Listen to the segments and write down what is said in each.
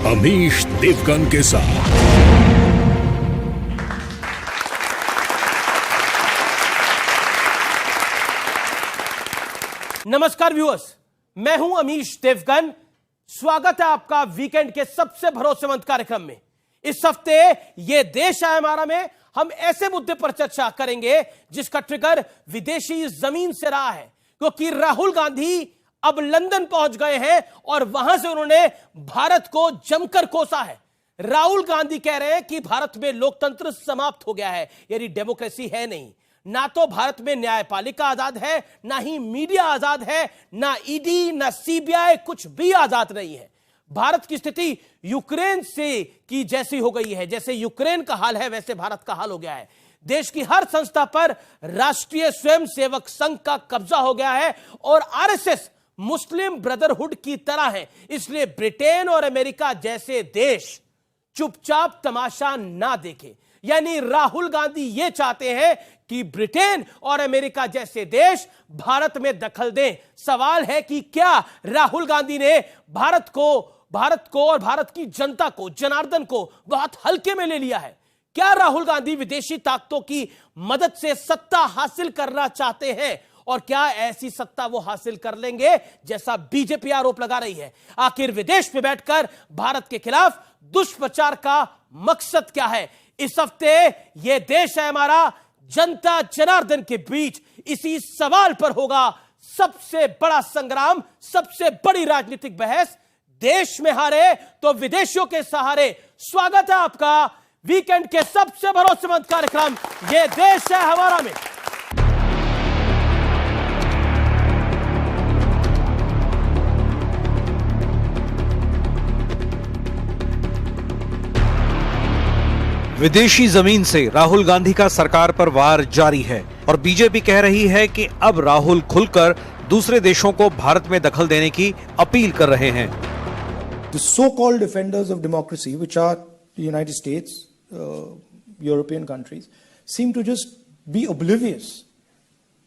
अमीश देवगन के साथ। नमस्कार व्यूअर्स, मैं हूं अमीश देवगन। स्वागत है आपका वीकेंड के सबसे भरोसेमंद कार्यक्रम में। इस हफ्ते ये देश है हमारा में हम ऐसे मुद्दे पर चर्चा करेंगे जिसका ट्रिगर विदेशी जमीन से रहा है, क्योंकि राहुल गांधी अब लंदन पहुंच गए हैं और वहां से उन्होंने भारत को जमकर कोसा है। राहुल गांधी कह रहे हैं कि भारत में लोकतंत्र समाप्त हो गया है, यानी डेमोक्रेसी है नहीं। ना तो भारत में न्यायपालिका आजाद है, ना ही मीडिया आजाद है, ना ईडी, ना सीबीआई, कुछ भी आजाद नहीं है। भारत की स्थिति यूक्रेन से की जैसी हो गई है, जैसे यूक्रेन का हाल है वैसे भारत का हाल हो गया है। देश की हर संस्था पर राष्ट्रीय स्वयंसेवक संघ का कब्जा हो गया है और आरएसएस मुस्लिम ब्रदरहुड की तरह है। इसलिए ब्रिटेन और अमेरिका जैसे देश चुपचाप तमाशा ना देखे, यानी राहुल गांधी ये चाहते हैं कि ब्रिटेन और अमेरिका जैसे देश भारत में दखल दें। सवाल है कि क्या राहुल गांधी ने भारत को और भारत की जनता को, जनार्दन को बहुत हल्के में ले लिया है? क्या राहुल गांधी विदेशी ताकतों की मदद से सत्ता हासिल करना चाहते हैं? और क्या ऐसी सत्ता वो हासिल कर लेंगे जैसा बीजेपी आरोप लगा रही है? आखिर विदेश में बैठकर भारत के खिलाफ दुष्प्रचार का मकसद क्या है? इस हफ्ते यह देश है हमारा जनता जनार्दन के बीच इसी सवाल पर होगा सबसे बड़ा संग्राम, सबसे बड़ी राजनीतिक बहस। देश में हारे तो विदेशियों के सहारे। स्वागत है आपका वीकेंड के सबसे भरोसेमंद कार्यक्रम यह देश है हमारा में। विदेशी जमीन से राहुल गांधी का सरकार पर वार जारी है और बीजेपी कह रही है कि अब राहुल खुलकर दूसरे देशों को भारत में दखल देने की अपील कर रहे हैं। The so-called defenders of democracy, which are the United States, European countries, seem to just be oblivious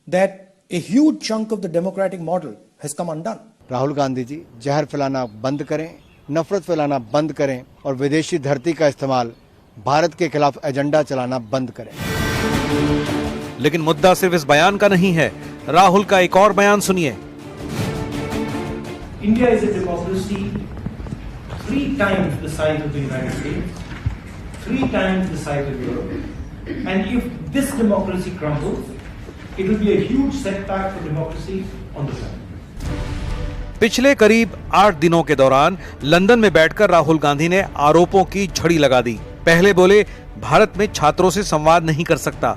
that a huge chunk of the democratic model has come undone. Rahul Gandhi ji जहर फैलाना बंद करें, नफरत फैलाना बंद करें और विदेशी धरती का इस्तेमाल भारत के खिलाफ एजेंडा चलाना बंद करें। लेकिन मुद्दा सिर्फ इस बयान का नहीं है। राहुल का एक और बयान सुनिए। India is a democracy 3 times the size of the United States, 3 times the size of Europe, and if this democracy crumbles, it will be a huge setback for democracy on the planet. पिछले करीब 8 दिनों के दौरान London में बैठकर राहुल गांधी ने आरोपों की झड़ी लगा दी। पहले बोले भारत में छात्रों से संवाद नहीं कर सकता।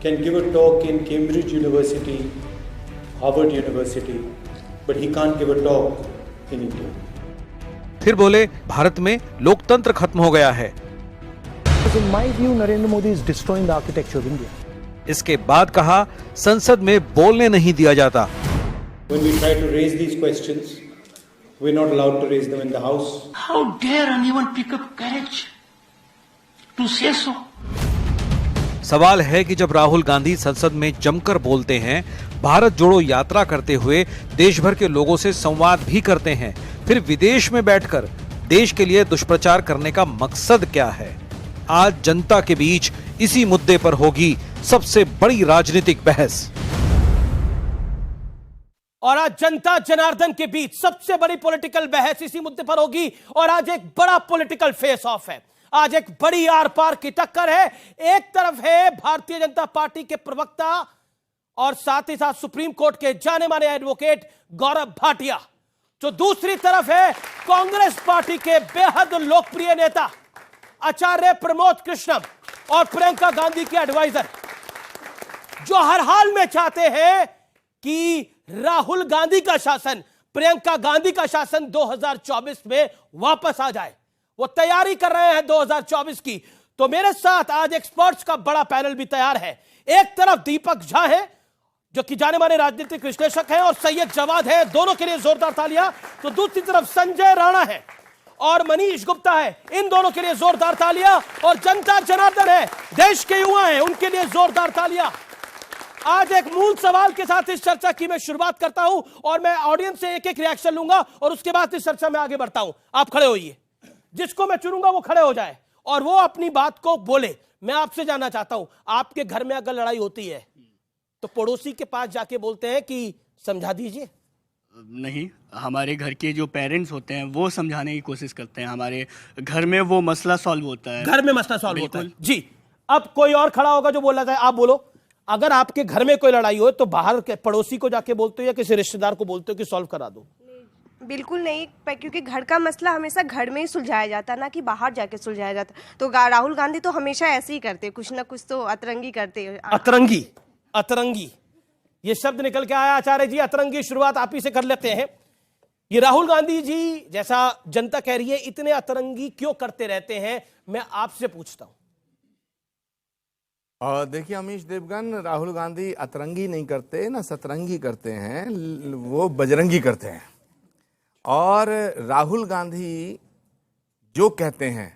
Can give a talk in Cambridge University, Harvard University, but he can't give a talk in India. फिर बोले भारत में लोकतंत्र खत्म हो गया है। In my view, Narendra Modi is destroying the architecture of India. इसके बाद कहा संसद में बोलने नहीं दिया जाता। When we try to raise these questions, we're not allowed to raise them in the House. How dare anyone pick up courage to say so? सवाल है कि जब राहुल गांधी संसद में जमकर बोलते हैं, भारत जोड़ो यात्रा करते हुए देश भर के लोगों से संवाद भी करते हैं, फिर विदेश में बैठकर देश के लिए दुष्प्रचार करने का मकसद क्या है? आज जनता के बीच इसी मुद्दे पर होगी सबसे बड़ी राजनीतिक बहस। और आज जनता जनार्दन के बीच सबसे बड़ी पॉलिटिकल बहस इसी मुद्दे पर होगी। और आज एक बड़ा पॉलिटिकल फेस ऑफ है, आज एक बड़ी आर पार की टक्कर है। एक तरफ है भारतीय जनता पार्टी के प्रवक्ता और साथ ही साथ सुप्रीम कोर्ट के जाने माने एडवोकेट गौरव भाटिया, जो दूसरी तरफ है कांग्रेस पार्टी के बेहद लोकप्रिय नेता आचार्य प्रमोद कृष्णम और प्रियंका गांधी के एडवाइजर, जो हर हाल में चाहते हैं कि राहुल गांधी का शासन, प्रियंका गांधी का शासन 2024 में वापस आ जाए। वो तैयारी कर रहे हैं 2024 की। तो मेरे साथ आज एक्सपर्ट्स का बड़ा पैनल भी तैयार है। एक तरफ दीपक झा है जो कि जाने माने राजनीतिक विश्लेषक हैं और सैयद जवाद है, दोनों के लिए जोरदार तालियां। तो दूसरी तरफ संजय राणा है और मनीष गुप्ता है, इन दोनों के लिए जोरदार तालियां। और जनता जनार्दन है, देश के युवा हैं, उनके लिए जोरदार तालियां। आज एक मूल सवाल के साथ इस चर्चा की मैं शुरुआत करता हूं और मैं ऑडियंस से एक एक रिएक्शन लूंगा और उसके बाद इस चर्चा में आगे बढ़ता हूं। आप खड़े होइए। जिसको मैं चुनूंगा वो खड़े हो जाए और वो अपनी बात को बोले। मैं आपसे जानना चाहता हूं, आपके घर में अगर लड़ाई होती है तो पड़ोसी के पास जाके बोलते हैं कि समझा दीजिए? नहीं, हमारे घर के जो पेरेंट्स होते हैं वो समझाने की कोशिश करते हैं, हमारे घर में वो मसला सॉल्व होता है। घर में मसला सॉल्व होता है जी। अब कोई और खड़ा होगा जो बोलना चाहे, आप बोलो। अगर आपके घर में कोई लड़ाई हो तो बाहर के पड़ोसी को जाके बोलते हो या किसी रिश्तेदार को बोलते हो कि सॉल्व करा दो? बिल्कुल नहीं, क्योंकि घर का मसला हमेशा घर में ही सुलझाया जाता है, ना कि बाहर जाके सुलझाया जाता। तो राहुल गांधी तो हमेशा ऐसे ही करते, कुछ ना कुछ तो अतरंगी करते। अतरंगी, अतरंगी, ये शब्द निकल के आया आचार्य जी। अतरंगी शुरुआत आप ही से कर लेते हैं। ये राहुल गांधी जी जैसा जनता कह रही है, इतने अतरंगी क्यों करते रहते हैं, मैं आपसे पूछता हूं। और देखिए अमीश देवगन, राहुल गांधी अतरंगी नहीं करते ना सतरंगी करते हैं, वो बजरंगी करते हैं। और राहुल गांधी जो कहते हैं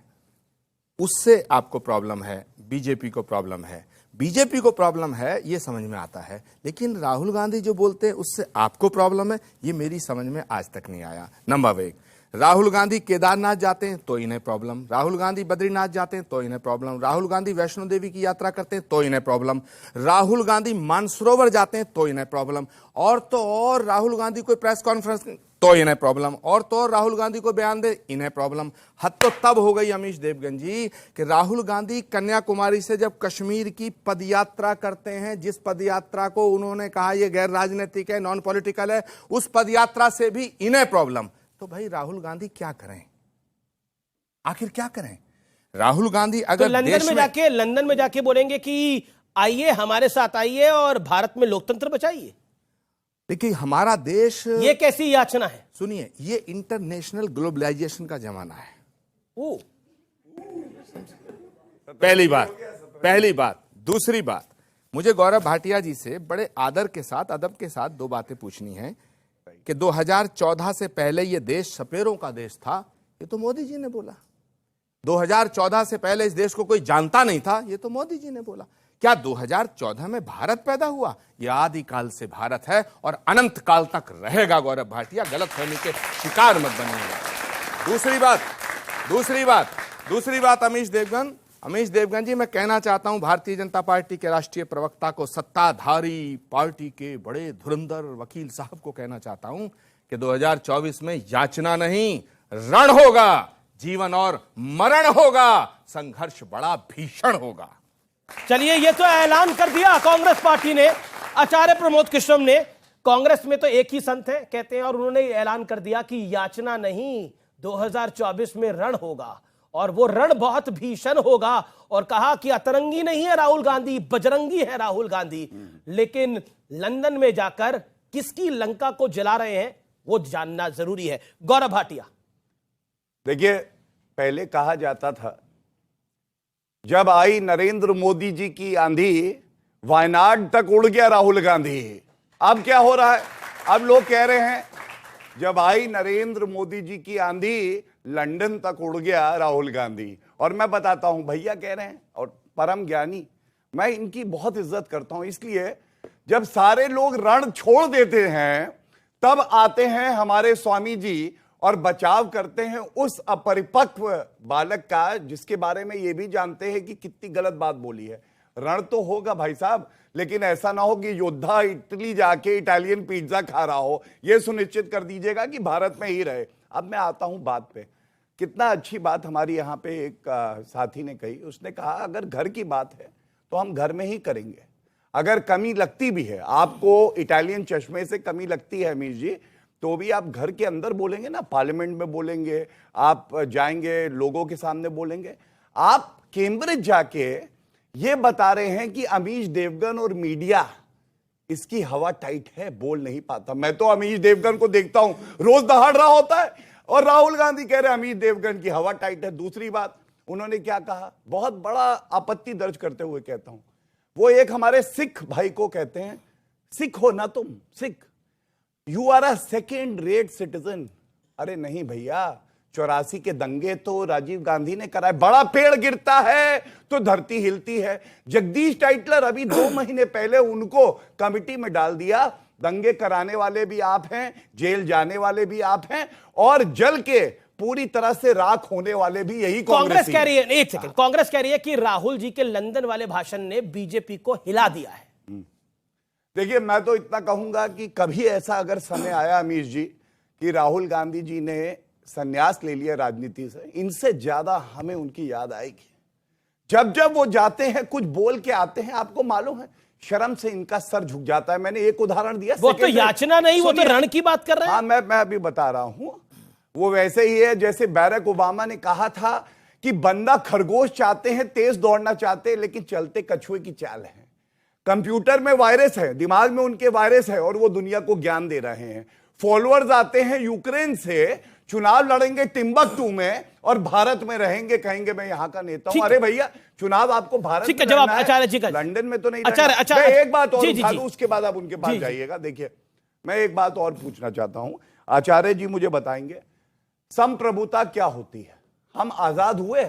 उससे आपको प्रॉब्लम है, बीजेपी को प्रॉब्लम है। बीजेपी को प्रॉब्लम है ये समझ में आता है, लेकिन राहुल गांधी जो बोलते हैं उससे आपको प्रॉब्लम है, ये मेरी समझ में आज तक नहीं आया। नंबर 1, राहुल गांधी केदारनाथ जाते हैं तो इन्हें प्रॉब्लम, राहुल गांधी बद्रीनाथ जाते हैं तो इन्हें प्रॉब्लम, राहुल गांधी वैष्णो देवी की यात्रा करते हैं तो इन्हें प्रॉब्लम, राहुल गांधी मानसरोवर जाते हैं तो इन्हें प्रॉब्लम, और तो और राहुल गांधी कोई प्रेस कॉन्फ्रेंस तो इन्हें प्रॉब्लम, और तो और राहुल गांधी को बयान दे इन्हें प्रॉब्लम। हद तो तब हो गई अमीश देवगन जी कि राहुल गांधी कन्याकुमारी से जब कश्मीर की पदयात्रा करते हैं, जिस पदयात्रा को उन्होंने कहा यह गैर राजनीतिक है, नॉन पॉलिटिकल है, उस पदयात्रा से भी इन्हें प्रॉब्लम। तो भाई राहुल गांधी क्या करें, आखिर क्या करें? राहुल गांधी अगर तो लंदन में जाके बोलेंगे कि आइए हमारे साथ आइए और भारत में लोकतंत्र बचाइए। देखिए हमारा देश, ये कैसी याचना है? सुनिए, ये इंटरनेशनल ग्लोबलाइजेशन का जमाना है। ओ, पहली बात। दूसरी बात, मुझे गौरव भाटिया जी से बड़े आदर के साथ, अदब के साथ 2 बातें पूछनी है कि 2014 से पहले ये देश सपेरों का देश था, ये तो मोदी जी ने बोला। 2014 से पहले इस देश को कोई जानता नहीं था, ये तो मोदी जी ने बोला। क्या 2014 में भारत पैदा हुआ? यह आदिकाल से भारत है और अनंत काल तक रहेगा। गौरव भाटिया, गलतफहमी के शिकार मत बनिएगा। दूसरी बात अमीश देवगन जी, मैं कहना चाहता हूं भारतीय जनता पार्टी के राष्ट्रीय प्रवक्ता को, सत्ताधारी पार्टी के बड़े धुरंधर वकील साहब को कहना चाहता हूं कि 2024 में याचना नहीं, रण होगा, जीवन और मरण होगा, संघर्ष बड़ा भीषण होगा। चलिए, ये तो ऐलान कर दिया कांग्रेस पार्टी ने, आचार्य प्रमोद कृष्णम ने। कांग्रेस में तो एक ही संत है कहते हैं, और उन्होंने ऐलान कर दिया कि याचना नहीं, 2024 में रण होगा, और वो रण बहुत भीषण होगा। और कहा कि अतरंगी नहीं है राहुल गांधी, बजरंगी है राहुल गांधी। लेकिन लंदन में जाकर किसकी लंका को जला रहे हैं वो जानना जरूरी है। गौरव भाटिया, देखिए, पहले कहा जाता था जब आई नरेंद्र मोदी जी की आंधी, वायनाड तक उड़ गया राहुल गांधी। अब क्या हो रहा है? अब लोग कह रहे हैं जब आई नरेंद्र मोदी जी की आंधी, लंदन तक उड़ गया राहुल गांधी। और मैं बताता हूं, भैया कह रहे हैं और परम ज्ञानी, मैं इनकी बहुत इज्जत करता हूं, इसलिए जब सारे लोग रण छोड़ देते हैं तब आते हैं हमारे स्वामी जी और बचाव करते हैं उस अपरिपक्व बालक का, जिसके बारे में ये भी जानते हैं कि कितनी गलत बात बोली है। रण तो होगा भाई साहब, लेकिन ऐसा ना हो कि योद्धा इटली जाके इटालियन पिज्जा खा रहा हो। यह सुनिश्चित कर दीजिएगा कि भारत में ही रहे। अब मैं आता हूं बात पे। कितना अच्छी बात हमारी यहाँ पे एक साथी ने कही। उसने कहा अगर घर की बात है तो हम घर में ही करेंगे, अगर कमी लगती भी है, आपको इटालियन चश्मे से कमी लगती है अमीर जी, तो भी आप घर के अंदर बोलेंगे ना, पार्लियामेंट में बोलेंगे, आप जाएंगे लोगों के सामने बोलेंगे। आप कैम्ब्रिज जाके ये बता रहे हैं कि अमीश देवगन और मीडिया इसकी हवा टाइट है, बोल नहीं पाता। मैं तो अमीश देवगन को देखता हूं रोज दहाड़ रहा होता है, और राहुल गांधी कह रहे हैं अमीश देवगन की हवा टाइट है। दूसरी बात, उन्होंने क्या कहा, बहुत बड़ा आपत्ति दर्ज करते हुए कहता हूं, वो एक हमारे सिख भाई को कहते हैं, सिख हो ना तुम, Sikh, you are a second rate citizen. अरे नहीं भैया, 84 के दंगे तो राजीव गांधी ने कराए। बड़ा पेड़ गिरता है तो धरती हिलती है। जगदीश टाइटलर अभी 2 महीने पहले उनको कमिटी में डाल दिया। दंगे कराने वाले भी आप हैं, जेल जाने वाले भी आप हैं, और जल के पूरी तरह से राख होने वाले भी यही कांग्रेस कह रही है, एक हाँ। सेकंड, कांग्रेस कह रही है कि राहुल जी के लंदन वाले भाषण ने बीजेपी को हिला दिया है। देखिए, मैं तो इतना कहूंगा कि कभी ऐसा अगर समय आया अमीश जी कि राहुल गांधी जी ने संन्यास ले लिया राजनीति से, इनसे ज्यादा हमें उनकी याद आएगी। जब जब वो जाते हैं, कुछ बोल के आते हैं, आपको मालूम है शर्म से इनका सर झुक जाता है। मैंने एक उदाहरण दिया, वो तो याचना नहीं, वो तो रण की बात कर रहे हैं। हाँ, मैं अभी बता रहा हूं। वो वैसे ही है जैसे बैरक ओबामा ने कहा था कि बंदा खरगोश चाहते हैं, तेज दौड़ना चाहते हैं, लेकिन चलते कछुए की चाल है। कंप्यूटर में वायरस है, दिमाग में उनके वायरस है, और वो दुनिया को ज्ञान दे रहे हैं। फॉलोअर्स आते हैं यूक्रेन से, चुनाव लड़ेंगे टिम्बकटू में और भारत में रहेंगे, कहेंगे मैं यहां का नेता हूं। अरे भैया, चुनाव आपको भारत में जवाब आचार्य जी का, लंदन में तो नहीं। आचार्य मैं एक बात और उठा दूं, उसके बाद आप उनके पास जाइएगा। देखिए, मैं एक बात और पूछना चाहता हूं, आचार्य जी मुझे बताएंगे संप्रभुता क्या होती है? हम आजाद हुए,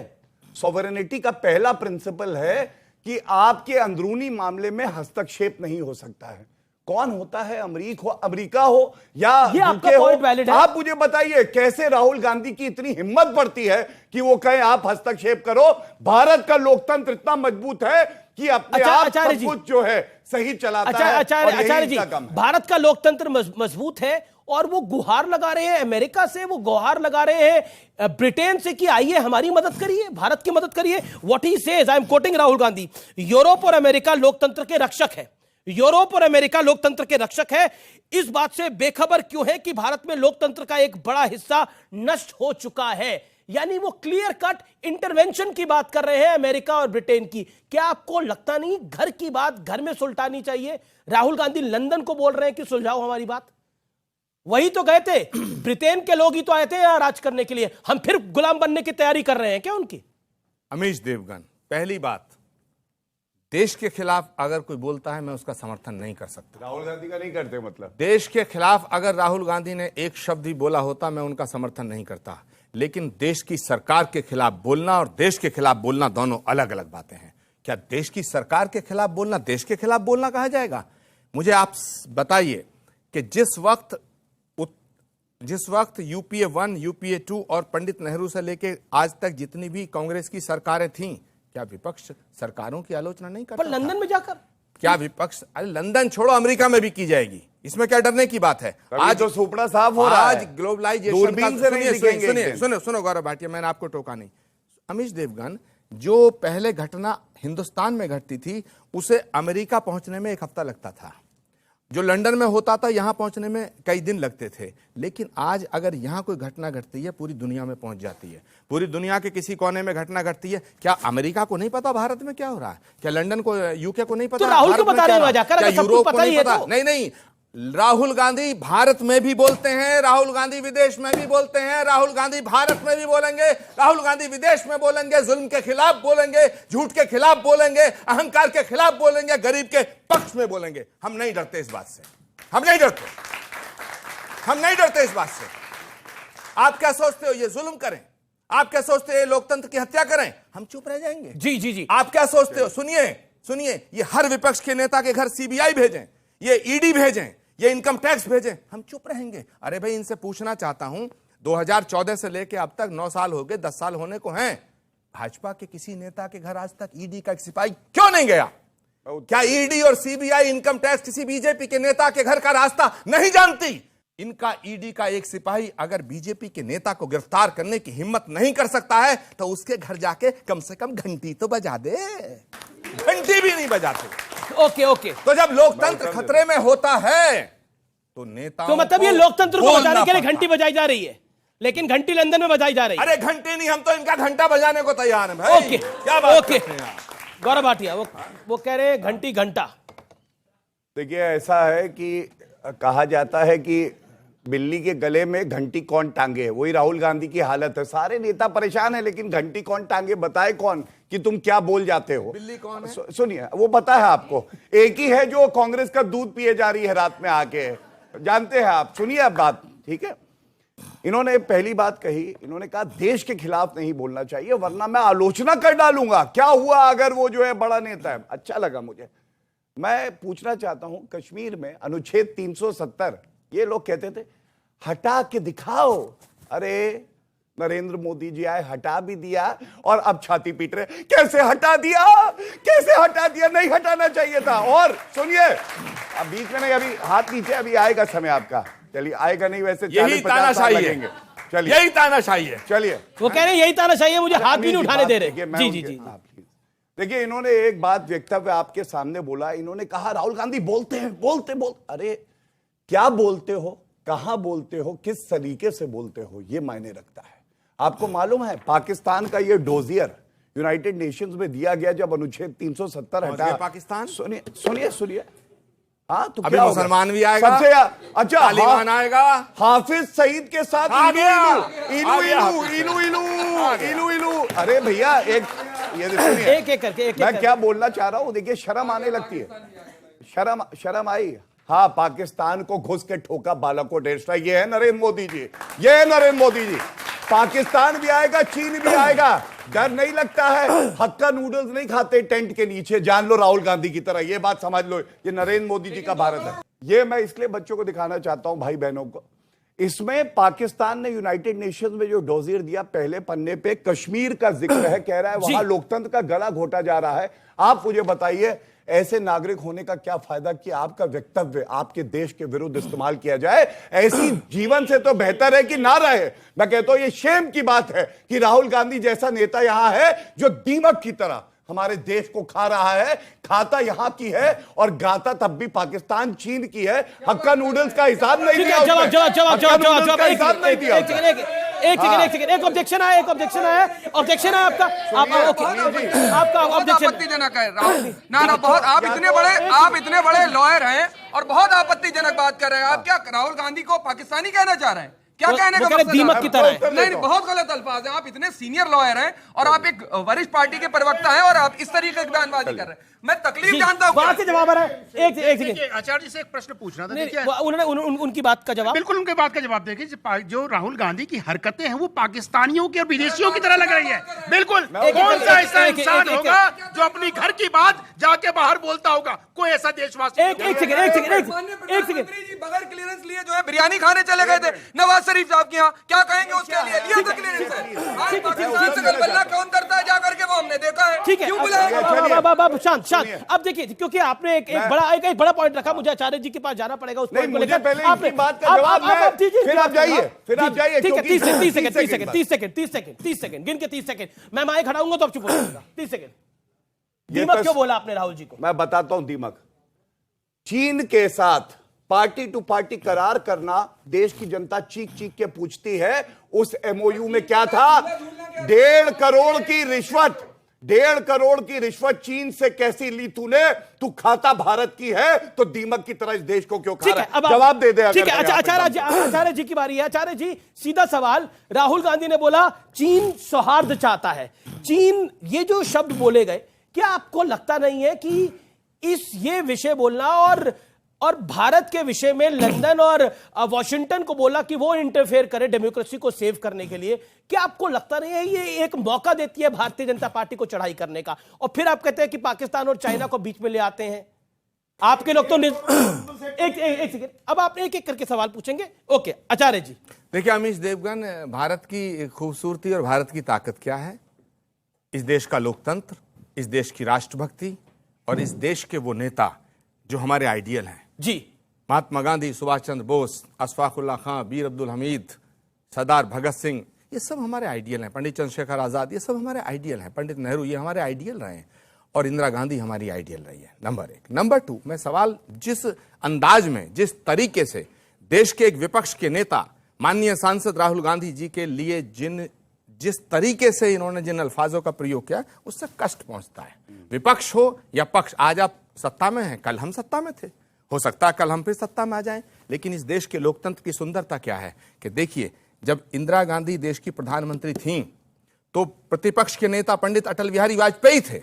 सॉवरेनिटी का पहला प्रिंसिपल है कि आपके अंदरूनी मामले में हस्तक्षेप नहीं हो सकता है। कौन होता है? अमेरिका हो या यूके हो? आप मुझे बताइए, कैसे राहुल गांधी की इतनी हिम्मत बढ़ती है कि वो कहे आप हस्तक्षेप करो? भारत का लोकतंत्र इतना मजबूत है कि अपने आप सब कुछ जो है सही चलाता है। आचार्य जी, भारत का लोकतंत्र मजबूत है और वो गुहार लगा रहे हैं अमेरिका से, वो गुहार लगा रहे हैं ब्रिटेन से कि आइए हमारी मदद करिए, भारत की मदद करिए। What he says, I am quoting Rahul Gandhi, Europe और अमेरिका लोकतंत्र के रक्षक है, यूरोप और अमेरिका लोकतंत्र के रक्षक है। इस बात से बेखबर क्यों है कि भारत में लोकतंत्र का एक बड़ा हिस्सा नष्ट हो चुका है? यानी वो क्लियर कट इंटरवेंशन की बात कर रहे हैं अमेरिका और ब्रिटेन की। क्या आपको लगता नहीं घर की बात घर में सुलझानी चाहिए? राहुल गांधी लंदन को बोल रहे हैं कि सुलझाओ हमारी बात, वही तो गए थे, ब्रिटेन के लोग ही तो आए थे यहां राज करने के लिए। हम फिर गुलाम बनने की तैयारी कर रहे हैं क्या उनकी? अमीश देवगन, पहली बात, देश के खिलाफ अगर कोई बोलता है मैं उसका समर्थन नहीं कर सकता। राहुल गांधी का नहीं करते मतलब? देश के खिलाफ अगर राहुल गांधी ने एक शब्द ही बोला होता मैं उनका समर्थन नहीं करता। लेकिन देश की सरकार के खिलाफ बोलना और देश के खिलाफ बोलना दोनों अलग अलग बातें हैं। क्या देश की सरकार के खिलाफ बोलना देश के खिलाफ बोलना कहा जाएगा? मुझे आप बताइए कि जिस वक्त यूपीए 1, यूपीए 2 और पंडित नेहरू से लेकर आज तक जितनी भी कांग्रेस की सरकारें थीं, क्या विपक्ष सरकारों की आलोचना नहीं करता? पर लंदन में जाकर क्या विपक्ष? अरे लंदन छोड़ो, अमेरिका में भी की जाएगी, इसमें क्या डरने की बात है? आज जो सुपड़ा साफ हो रहा है, आज ग्लोबलाइजेशन का, सुनो गौरव भाटिया, मैंने आपको टोका नहीं। अमीश देवगन, जो पहले घटना हिंदुस्तान में घटती थी उसे अमेरिका पहुंचने में 1 हफ्ता लगता था, जो लंदन में होता था यहां पहुंचने में कई दिन लगते थे। लेकिन आज अगर यहां कोई घटना घटती है पूरी दुनिया में पहुंच जाती है, पूरी दुनिया के किसी कोने में घटना घटती है। क्या अमेरिका को नहीं पता भारत में क्या हो रहा है? क्या लंदन को, यूके को नहीं पता? तो राहुल को बता रहे हैं, क्या यूरोप को नहीं पता? नहीं, राहुल गांधी भारत में भी बोलते हैं, राहुल गांधी विदेश में भी बोलते हैं, राहुल गांधी भारत में भी बोलेंगे, राहुल गांधी विदेश में बोलेंगे, जुल्म के खिलाफ बोलेंगे, झूठ के खिलाफ बोलेंगे, अहंकार के खिलाफ बोलेंगे, गरीब के पक्ष में बोलेंगे। हम नहीं डरते इस बात से, हम नहीं डरते इस बात से। आप क्या सोचते हो ये जुल्म करें? आप क्या सोचते हो ये लोकतंत्र की हत्या करें? हम चुप रह जाएंगे? जी। आप क्या सोचते हो? सुनिए, ये हर विपक्ष के नेता के घर सीबीआई भेजें, ये ईडी भेजें, ये इनकम टैक्स भेजें, हम चुप रहेंगे? अरे भाई, इनसे पूछना चाहता हूं, 2014 से लेकर अब तक 9 साल हो गए, 10 साल होने को हैं, भाजपा के किसी नेता के घर आज तक ईडी का एक सिपाही क्यों नहीं गया? क्या ईडी और सीबीआई, इनकम टैक्स किसी बीजेपी के नेता के घर का रास्ता नहीं जानती? इनका ईडी का एक सिपाही अगर बीजेपी के नेता को गिरफ्तार करने की हिम्मत नहीं कर सकता है तो उसके घर जाके कम से कम घंटी तो बजा दे। घंटी भी नहीं बजाते। ओके। तो जब लोकतंत्र खतरे में होता है तो नेताओं तो मतलब ये लोकतंत्र को बचाने के लिए घंटी बजाई जा रही है, लेकिन घंटी लंदन में बजाई जा रही है। अरे घंटी नहीं, हम तो इनका घंटा बजाने को तैयार हैं भाई। ओके, क्या बात करते हैं आप? गौरव भाटिया, वो कह रहे हैं घंटी घंटा। देखिए, ऐसा है कि कहा जाता है कि बिल्ली के गले में घंटी कौन टांगे, वही राहुल गांधी की हालत है। सारे नेता परेशान है, लेकिन घंटी कौन टांगे बताए कौन कि तुम क्या बोल जाते हो? बिल्ली कौन है? सुनिए, वो पता है आपको, एक ही है जो कांग्रेस का दूध पिए जा रही है रात में आके, जानते हैं आप। सुनिए अब बात, ठीक है? इन्होंने पहली बात कही, इन्होंने कहा देश के खिलाफ नहीं बोलना चाहिए वरना मैं आलोचना कर डालूंगा। क्या हुआ अगर वो जो है बड़ा नेता है? अच्छा लगा मुझे। मैं पूछना चाहता हूं, कश्मीर में अनुच्छेद 370, ये लोग कहते थे हटा के दिखाओ। अरे नरेंद्र मोदी जी आए, हटा भी दिया और अब छाती पीट रहे, कैसे हटा दिया, कैसे हटा दिया, नहीं हटाना चाहिए था। और सुनिए, अब बीच में नहीं, अभी हाथ नीचे, अभी आएगा समय आपका, चलिए आएगा नहीं, वैसे यही तानाशाही है, चलिए यही तानाशाही है, चलिए वो कह रहे हैं यही तानाशाही है, मुझे हाथ भी नहीं उठाने दे रहे। जी जी जी, देखिए इन्होंने एक बात वक्तव्य आपके सामने बोला, इन्होंने कहा राहुल गांधी बोलते हैं, बोलते। अरे क्या बोलते हो, कहां बोलते हो, किस तरीके से बोलते हो, ये मायने रखता है। आपको मालूम है पाकिस्तान का ये डोजियर यूनाइटेड नेशंस में दिया गया जब अनुच्छेद 370 हटा, पाकिस्तान, सुनिए हाँ, तो अभी मुसलमान भी आएगा, सबसे अच्छा तालिबान आएगा, हाफिज सईद के साथ इलू। अरे भैया एक करके मैं क्या बोलना चाह रहा हूं, देखिए शर्म आने लगती है, शर्म आई। हाँ, पाकिस्तान को घुस के ठोका बालाकोट एयर स्ट्राइक, ये है नरेंद्र मोदी जी, ये है नरेंद्र मोदी जी। पाकिस्तान भी आएगा, चीन भी आएगा, डर नहीं लगता है, हक्का नूडल्स नहीं खाते टेंट के नीचे, जान लो राहुल गांधी की तरह, ये बात समझ लो, ये नरेंद्र मोदी जी का भारत है। ये मैं इसलिए बच्चों को दिखाना चाहता हूं, भाई बहनों को, इसमें पाकिस्तान ने यूनाइटेड नेशंस में जो डोजियर दिया, पहले पन्ने पे कश्मीर का जिक्र है, कह रहा है वहां लोकतंत्र का गला घोटा जा रहा है। आप मुझे बताइए, ऐसे नागरिक होने का क्या फायदा कि आपका वक्तव्य आपके देश के विरुद्ध इस्तेमाल किया जाए। ऐसी जीवन से तो बेहतर है कि ना रहे। मैं कहता हूं ये शेम की बात है कि राहुल गांधी जैसा नेता यहां है जो दीमक की तरह हमारे देश को खा रहा है, खाता यहां की है और गाता तब भी पाकिस्तान चीन की है। हक्का नूडल्स का हिसाब नहीं दिया, जवाब एक ऑब्जेक्शन है आपका आपत्तिजनक है ना बहुत, आप इतने बड़े लॉयर हैं और बहुत आपत्तिजनक बात कर रहे हैं। आप क्या राहुल गांधी को पाकिस्तानी कहना चाह रहे हैं? क्या कहने का मतलब? दीमक की तरह है। नहीं, बहुत गलत अल्फाज है। आप इतने सीनियर लॉयर हैं और आप एक वरिष्ठ पार्टी के प्रवक्ता हैं और आप इस तरीके की बयानबाजी कर रहे हैं। मैं तकलीफ जानता हूं। बात से जवाब आ रहा है। एक सेकंड, आचार्य जी से एक प्रश्न पूछना था। उन्होंने उनकी बात का जवाब, बिल्कुल उनकी बात का जवाब देखिए। जो राहुल गांधी की हरकतें हैं वो पाकिस्तानियों की और विदेशियों की तरह लग रही है। बिल्कुल, कौन सा ऐसा इंसान होगा जो अपनी घर की बात जाके बाहर बोलता होगा? कोई ऐसा देशवासी? एक सेकंड, बगैर क्लियरेंस लिए जो है बिरयानी खाने चले गए थे नवाज शरीफ साहब के यहाँ, क्या कहेंगे उसके लिए? लिया था क्लियरेंस है। आज पाकिस्तान से गलबल्ला कौन करता है जाकर के, वो हमने देखा है। ठीक है, क्यों बुलाया? शांत। अब देखिए, क्योंकि आपने एक बड़ा पॉइंट रखा, मुझे आचार्य जी के पास जाना पड़ेगा उस पॉइंट को लेकर। पहले आपने बात का जवाब, फिर आप जाइए। ठीक है, 30 सेकंड गिन के 30 सेकंड मैं माइक हटाऊंगा तो आप चुप हो जाएगा। 30 सेकंड। दीमक क्यों बोला आपने राहुल जी को? मैं बताता हूं दीमक। चीन के साथ पार्टी टू पार्टी करार करना, देश की जनता चीख चीख के पूछती है उस एमओयू में क्या था? 1.5 करोड़ की रिश्वत, 1.5 करोड़ की रिश्वत चीन से कैसी ली तूने? तू खाता भारत की है तो दीमक की तरह इस देश को क्यों खा रहा है? जवाब दे दे। ठीक है, आचार्य जी की बारी है। आचार्य जी, सीधा सवाल, राहुल गांधी ने बोला चीन सौहार्द चाहता है, चीन, ये जो शब्द बोले गए, क्या आपको लगता नहीं है कि ये विषय बोलना और भारत के विषय में लंदन और वॉशिंगटन को बोला कि वो इंटरफेयर करे डेमोक्रेसी को सेव करने के लिए, क्या आपको लगता नहीं है ये एक मौका देती है भारतीय जनता पार्टी को चढ़ाई करने का? और फिर आप कहते हैं कि पाकिस्तान और चाइना को बीच में ले आते हैं। आपके लोग तो एक सेकंड, अब आप एक एक करके सवाल पूछेंगे। ओके, आचार्य जी। देखिए अमीश देवगन, भारत की खूबसूरती और भारत की ताकत क्या है? इस देश का लोकतंत्र, इस देश की राष्ट्रभक्ति और इस देश के वो नेता जो हमारे आइडियल हैं जी। महात्मा गांधी, सुभाष चंद्र बोस, अशफाकुल्लाह खां, वीर अब्दुल हमीद, सरदार भगत सिंह, ये सब हमारे आइडियल हैं। पंडित चंद्रशेखर आजाद, ये सब हमारे आइडियल हैं। पंडित नेहरू, ये हमारे आइडियल रहे हैं। और इंदिरा गांधी हमारी आइडियल रही है, नंबर 1। नंबर 2, मैं सवाल, जिस अंदाज में, जिस तरीके से देश के एक विपक्ष के नेता माननीय सांसद राहुल गांधी जी के लिए जिस तरीके से इन्होंने जिन अल्फाजों का प्रयोग किया, उससे कष्ट पहुंचता है। विपक्ष हो या पक्ष, आज आप सत्ता में हैं, कल हम सत्ता में थे, हो सकता है कल हम फिर सत्ता में आ जाएं। लेकिन इस देश के लोकतंत्र की सुंदरता क्या है कि देखिए, जब इंदिरा गांधी देश की प्रधानमंत्री थीं तो प्रतिपक्ष के नेता पंडित अटल बिहारी वाजपेयी थे।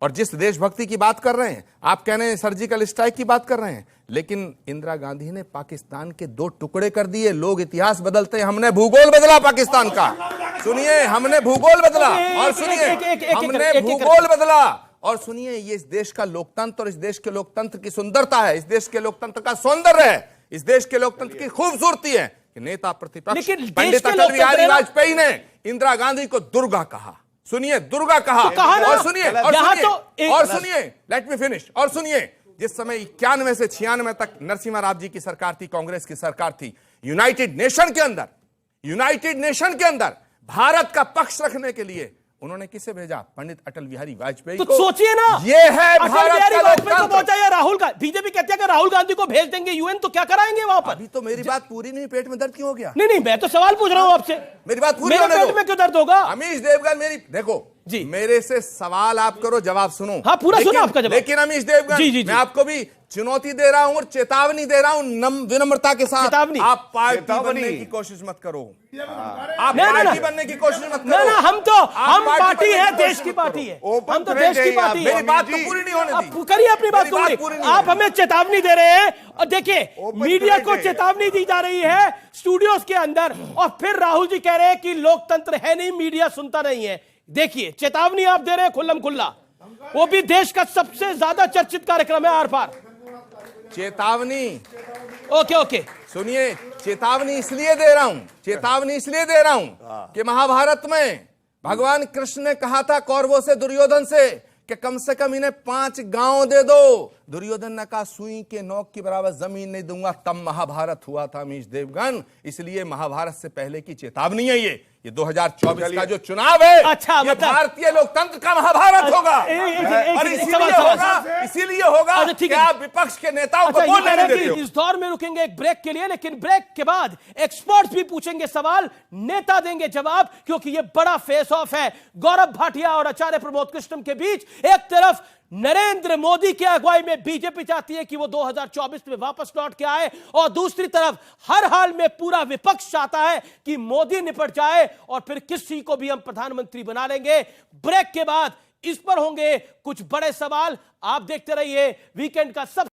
और जिस देशभक्ति की बात कर रहे हैं आप, कह रहे हैं सर्जिकल स्ट्राइक की बात कर रहे हैं, लेकिन इंदिरा गांधी ने पाकिस्तान के 2 टुकड़े कर दिए। लोग इतिहास बदलते हैं, हमने भूगोल बदला पाकिस्तान का। सुनिए, हमने भूगोल बदला, और सुनिए, हमने भूगोल बदला, और सुनिए, ये इस देश का लोकतंत्र और इस देश के लोकतंत्र की सुंदरता है, इस देश के लोकतंत्र का सौंदर्य है, इस देश के लोकतंत्र की खूबसूरती है कि नेता प्रतिपक्ष लेकिन देश पंडित के अटल लोकतंत्र बिहारी है ना? वाजपेयी ने इंदिरा गांधी को दुर्गा कहा। सुनिए, दुर्गा कहा। तो कहा ना? और सुनिए, और यहाँ सुनिए, तो एक- और सुनिए, लेट मी फिनिश। और सुनिए, जिस समय 91 से 96 तक नरसिम्हा राव जी की सरकार थी, कांग्रेस की सरकार थी, यूनाइटेड नेशन के अंदर भारत का पक्ष रखने के लिए उन्होंने किसे भेजा? पंडित अटल बिहारी वाजपेयी तो को। सोचिए ना, ये है अटल भारत बिहारी का वाजपेयी को लोकतंत्र। पहुंचा या राहुल गांधी, बीजेपी कहती है कि राहुल गांधी को भेज देंगे यूएन, तो क्या कराएंगे वहां पर? अभी तो मेरी बात पूरी नहीं, पेट में दर्द क्यों हो गया? नहीं, मैं तो सवाल पूछ रहा हूं आपसे। मेरी बात पूरी मेरे होने पेट दो। में क्यों दर्द होगा? अमीश देवगन, मेरी देखो जी, मेरे से सवाल आप करो, जवाब सुनो। हाँ, पूरा सुनो आपका जवाब। लेकिन अमीश देवगन, जी, जी, जी। मैं आपको भी चुनौती दे रहा हूं और चेतावनी दे रहा हूं विनम्रता के साथ। आप पार्टी बनने की कोशिश मत करो। आप पार्टी बनने की कोशिश मत करो। ना, हम पार्टी है, देश की पार्टी है। हम तो देश की पार्टी है। मेरी बात तो पूरी नहीं होने दी। करिए अपनी बात पूरी। आप हमें चेतावनी दे रहे हैं, और देखिए मीडिया को चेतावनी दी जा रही है स्टूडियोज के अंदर, और फिर राहुल जी कह रहे हैं कि लोकतंत्र है नहीं, मीडिया सुनता नहीं है। देखिए, चेतावनी आप दे रहे हैं खुल्लम खुल्ला, वो भी देश का सबसे ज्यादा चर्चित कार्यक्रम है आर पार। चेतावनी, ओके, सुनिए, चेतावनी इसलिए दे रहा हूं कि महाभारत में भगवान कृष्ण ने कहा था कौरवों से, दुर्योधन से, कि कम से कम इन्हें 5 गांव दे दो। दुर्योधन ने कहा सुई के नोक के बराबर जमीन नहीं दूंगा। तब महाभारत हुआ था अमीश देवगन। इसलिए महाभारत से पहले की चेतावनी है ये 2024 का जो चुनाव है, अच्छा, ये भारतीय लोकतंत्र का महाभारत होगा। और इसीलिए होगा कि आप विपक्ष के नेताओं को बोलने नहीं देते हो। इस दौर में रुकेंगे एक ब्रेक के लिए, लेकिन ब्रेक के बाद एक्सपर्ट्स भी पूछेंगे सवाल, नेता देंगे जवाब, क्योंकि ये बड़ा फेस ऑफ है गौरव भाटिया और आचार्य प्रमोद कृष्णम के बीच। एक तरफ नरेंद्र मोदी की अगुवाई में बीजेपी चाहती है कि वो 2024 में वापस लौट के आए, और दूसरी तरफ हर हाल में पूरा विपक्ष चाहता है कि मोदी निपट जाए और फिर किसी को भी हम प्रधानमंत्री बना लेंगे। ब्रेक के बाद इस पर होंगे कुछ बड़े सवाल। आप देखते रहिए वीकेंड का सब